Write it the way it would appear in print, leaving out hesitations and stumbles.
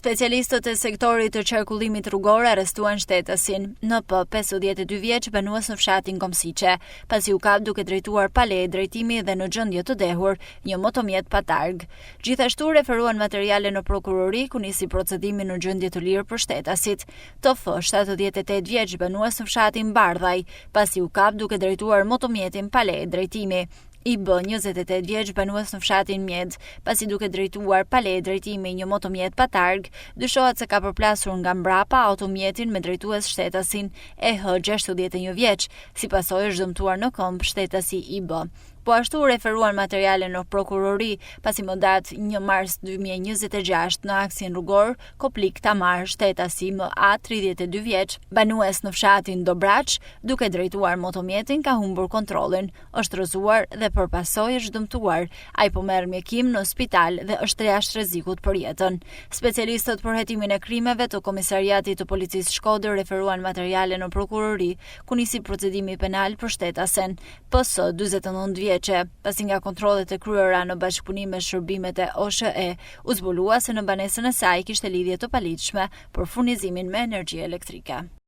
Specialistët e sektorit të qarkullimit rrugor arrestuan shtetasin NP, 52 vjeç, banues në fshatin Komsiqe, pasi u kap duke drejtuar pa leje drejtimi dhe në gjendje të dehur një motomjet pa targ. Gjithashtu referuan materiale në prokurori ku nisi procedimi në gjendje të lirë për shtetasit. TF, 78 vjeç, banues në fshatin Bardhaj, pasi u kap duke drejtuar motomjetin pa leje drejtimi. IB, 28 vjeç, banues në fshatin Mjed, pasi duke drejtuar pa leje drejtimi një motomjet pa targ, dyshohet se ka përplasur nga mbrapa automjetin me drejtues shtetasin EH, 61 vjeç, si pasojë është dëmtuar në këmbë shtetas IB. Po ashtu referuan materiale në prokurori, pasi më datë 1 mars 2026 në aksin rrugor Koplik Tamar, shtetasi MA, 32 vjeç, banues në fshatin Dobraç, duke drejtuar motomjetin ka humbur kontrollin, është rrëzuar dhe përpasoj është dëmtuar. Ai po merr mjekim në spital dhe është jashtë rrezikut për jetën. Specialistët për hetimin e krimeve të Komisariatit të Policisë Shkodër referuan materiale në prokurori, ku nisi procedimi penal për shtetasen PS, 49 vjeç, pasi nga kontrollet e kryera në bashkëpunim me shërbimet e OSHE, u zbulua se në banesën e saj kishte lidhje të paligjshme për furnizimin me energji elektrike.